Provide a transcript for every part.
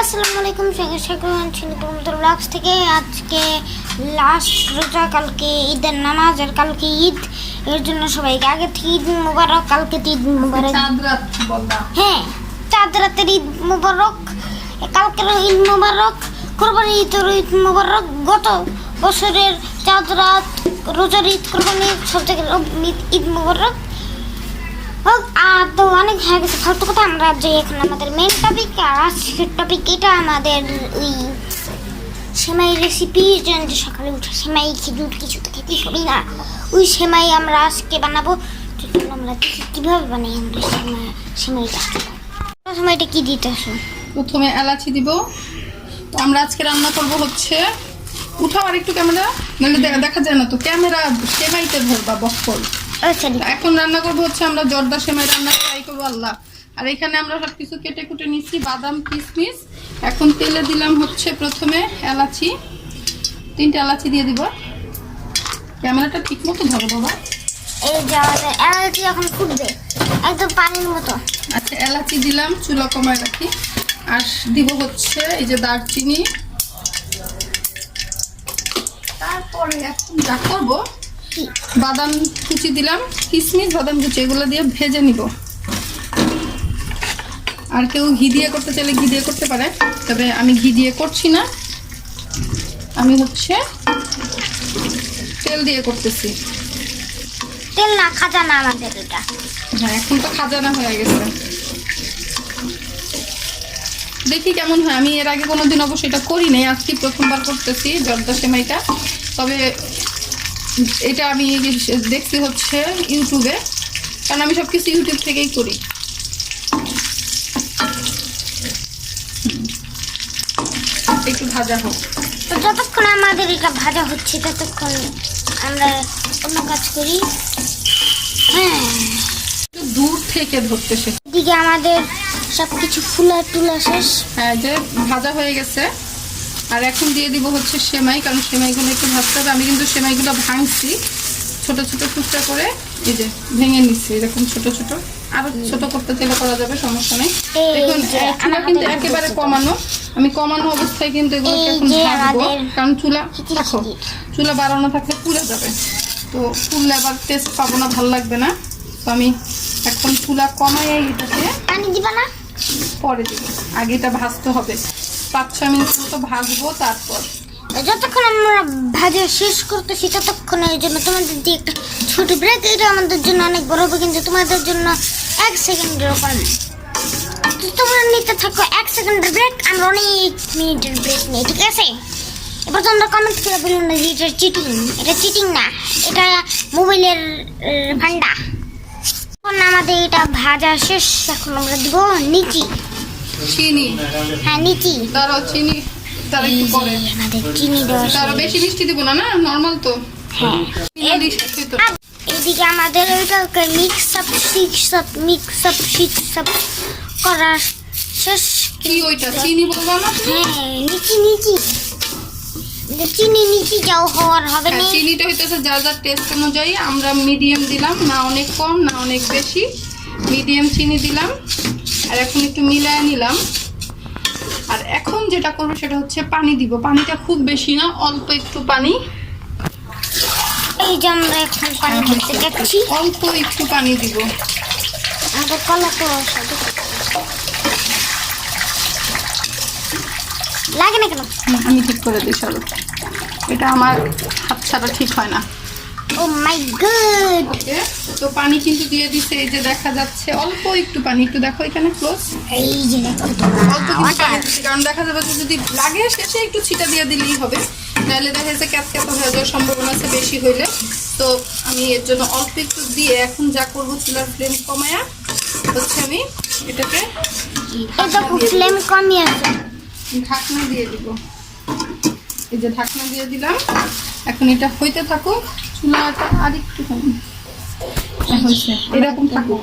আসসালামু আলাইকুম, মোটিurnupurvlogs থেকে। আজকে লাস্ট রোজা, কালকে ঈদের নামাজ আর কালকে ঈদ। এর জন্য সবাইকে আগে থেকে ঈদ মুবারক। কালকে ঈদ মুবারক, হ্যাঁ চাঁদ রাতের ঈদ মুবারক, কালকের ঈদ মুবারক, কোরবানি ঈদের ঈদ মুবারক। গত বছরের চাঁদ রাত, রোজার ঈদ, কোরবানি সব জায়গায় ঈদ মুবারক। আর তো অনেক হয়ে গেছে ফালতু কথা। আমরা যে এখন আমাদের মেন টপিক, আর আজকের টপিক এটা আমাদের ওই সেমাই রেসিপি। যে সকালে উঠে সেমাই খেজুর কিছু তো খেতেই করি না, ওই সেমাই আমরা আজকে বানাবো। আমরা দেখি কীভাবে বানাই আমরা সেমাইটা। সেমাইটা কী দিতে আসো? প্রথমে এলাচি দিব। তো আমরা আজকে রান্না করব হচ্ছে, উঠাও আর একটু ক্যামেরা, নাহলে দেখা যায় না তো, ক্যামেরা সেমাইতে ধরবা বক্কল। এখন রান্না করবো হচ্ছে আমরা জর্দা সেমাই রান্না ট্রাই করবো আল্লাহ। আর এখানে আমরা সব কিছু কেটে কুটে নিচ্ছি, বাদাম কিশমিশ। এখন তেলে দিলাম হচ্ছে প্রথমে এলাচি, 3টে এলাচি দিয়ে দিব। ক্যামেরাটা ঠিক মতো ধরো বাবা। এই যে আমাদের এলাচি এখন ফুটবে একদম পানির মতো। আচ্ছা, এলাচি দিলাম, চুলা কমায় রাখি। আর দিব হচ্ছে এই যে দারচিনি। তারপরে এখন যা করবো, বাদাম কুচি দিলাম, কিশমিশ বাদাম কুচি, এগুলো দিয়ে ভেজে নিব। আর কেউ ঘি দিয়ে করতে চাইলে ঘি দিয়ে করতে পারে, তবে আমি ঘি দিয়ে করছি না, আমি হচ্ছে তেল দিয়ে করতেছি। তেল না, খাজানা আমাদের এটা। হ্যাঁ, এখন তো খাজানা হয়ে গেছে। দেখি কেমন হয়। আমি এর আগে কোনোদিন অবশ্যই এটা করি নাই, আজকে প্রথমবার করতেছি জর্দা সেমাইটা। তবে এটা আমি দেখছি হচ্ছে ইউটিউবে, কারণ আমি সব কিছু ইউটিউব থেকেই করি। একটু ভাজা হোক। তো যতক্ষণ আমাদের এটা ভাজা হচ্ছে ততক্ষণ আমরা অন্য কাজ করি। হ্যাঁ, একটু দূর থেকে ধরতে শেষ। এদিকে আমাদের সব কিছু ফুলা টুলা শেষ। হ্যাঁ, যে ভাজা হয়ে গেছে। আর এখন দিয়ে দিব হচ্ছে সেমাই, কারণ সেমাইগুলো একটু ভাজতে হবে। আমি কিন্তু সেমাইগুলো ভাঙছি ছোট ছোট টুকরা করে, এই যে ভেঙে নিচ্ছি এরকম ছোট ছোট। আরো ছোট করতে চাইলে করা যাবে, সমস্যা নেই। দেখুন চুলা কিন্তু একেবারে কমানো, আমি কমানো অবস্থায় কিন্তু এগুলো এখন ভাজবো, কারণ চুলা বাড়ানো থাকলে পুড়ে যাবে। তো পুড়লে আবার টেস্ট পাবো না, ভালো লাগবে না। তো আমি এখন চুলা কমাই এটাকে। পানি দিবা না? পরে দিব, আগে এটা ভাজতে হবে। 5-6 মিনিট মতো ভাজবো। তারপর যতক্ষণ আমরা ভাজা শেষ করতেছি ততক্ষণ এর জন্য তোমাদের দিয়ে একটা ছোট ব্রেক। এটা আমাদের জন্য অনেক বড় হবে, কিন্তু তোমাদের জন্য 1 সেকেন্ডের কম। তোমরা নিতে থাকো 1 সেকেন্ডের ব্রেক, আমরা অনেক মিনিটের ব্রেক নিই, ঠিক আছে? এবার তোমরা কমেন্ট করে বলুন না যে এটা চিটিং। এটা চিটিং না, এটা মোবাইলের ভান্ডা। এখন আমাদের এটা ভাজা শেষ। এখন আমরা দিব নিচি চিনি। হ্যাঁ, নিচি। তারও চিনি, তার একটু পরে আমাদের চিনি দেওয়া। তার বেশি মিষ্টি দিব না, না নরমাল তো। হ্যাঁ, এদিকে আমাদের ওইটাকে মিক্স আপ করা শেষ। কি ওইটা চিনি বলবো না? হ্যাঁ, নিচি যাও হওয়ার হবে না। চিনিটা হইতেছে যার যার টেস্ট অনুযায়ী। আমরা মিডিয়াম দিলাম, না অনেক কম না অনেক বেশি, মিডিয়াম চিনি দিলাম। আর এখন একটু মিলায় নিলাম। আর এখন যেটা করবো সেটা হচ্ছে পানি দিব। পানিটা খুব বেশি না, অল্প একটু পানি। এই যে আমরা এখন পানি দিতে যাচ্ছি, অল্প একটু পানি দিব। আমাদের কলা তো লাগে না কেন? আমি ঠিক করে দিই, চলো। এটা আমার হাত ছাড়া ঠিক হয় না। ও মাই গড। তো পানি কিন্তু দিয়ে দিছে, এই যে দেখা যাচ্ছে অল্প একটু পানি। একটু দেখো এখানে ক্লোজ, এই যে দেখো অল্প কিছু পানি দিচ্ছি, কারণ দেখা যাবে যে যদি লাগে শেষে একটু ছিটা দিয়ে দিলেই হবে, নাহলে দেখা যাচ্ছে ক্যাতক্যাত হয়ে যাওয়ার সম্ভাবনা আছে বেশি হইলে। তো আমি এর জন্য অল্প একটু দিয়ে এখন যা করবো, চুলার ফ্লেম কমায়া হচ্ছে আমি এটাকে ফ্লেম কমিয়ে আছে, ঢাকনা দিয়ে দিব। এই যে ঢাকনা দিয়ে দিলাম। এখন এটা হইতে থাকুক, চুলাটা আর একটু হয়েছে এরকম থাকুক।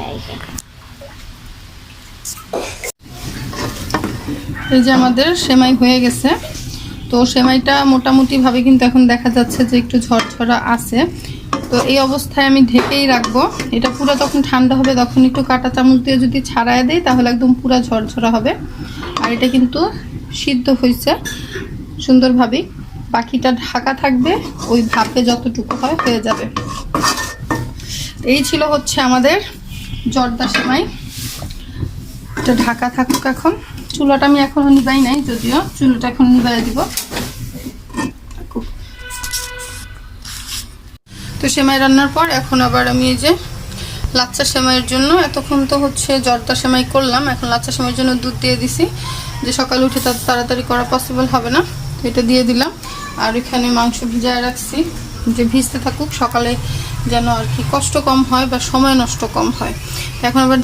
এই যে আমাদের সেমাই হয়ে গেছে। তো সেমাইটা মোটামুটি ভাবে কিন্তু এখন দেখা যাচ্ছে যে একটু ঝরঝরা আছে। তো এই অবস্থায় আমি ঢেকেই রাখবো। এটা পুরো যখন ঠান্ডা হবে তখন একটু কাঁটা চামচ দিয়ে যদি ছাড়ায় দেই তাহলে একদম পুরো ঝরঝরা হবে। আর এটা কিন্তু সিদ্ধ হয়েছে সুন্দরভাবে, বাকিটা ঢাকা থাকবে, ওই ভাপে যতটুকু হয় হয়ে যাবে। এই ছিল হচ্ছে আমাদের জর্দা সেমাই। এটা ঢাকা থাকুক। এখন চুলাটা আমি এখনো নিবাই নাই, যদিও চুলাটা এখন নিবাই দিব। তো সেমাই রান্নার পর এখন আবার আমি এই যে লাচ্চা সেমাইয়ের জন্য, এতক্ষণ তো হচ্ছে জর্দা সেমাই করলাম, এখন লাচ্চা সেমাইয়ের জন্য দুধ দিয়ে দিছি, যে সকালে উঠে তার তাড়াতাড়ি করা পসিবল হবে না, এটা দিয়ে দিলাম। আর এখানে মাংস ভিজায় রাখছি, যে ভিজতে থাকুক, সকালে যেন আর কি কষ্ট কম হয় বা সময় নষ্ট কম হয়। এখন আবার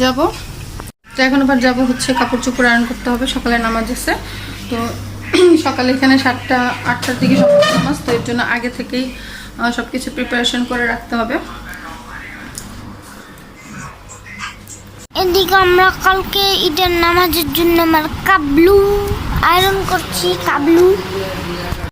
যাব হচ্ছে কাপড় চোপড় আয়রন করতে হবে, সকালে নামাজ আছে। তো সকালে এখানে 7টা-8টার দিকে সকালে নামাজ, তো এর জন্য আগে থেকেই সব কিছু প্রিপারেশন করে রাখতে হবে। এদিকে আমরা কালকে ঈদের নামাজের জন্য আমার কাবলু আয়রন করছি। কাবলু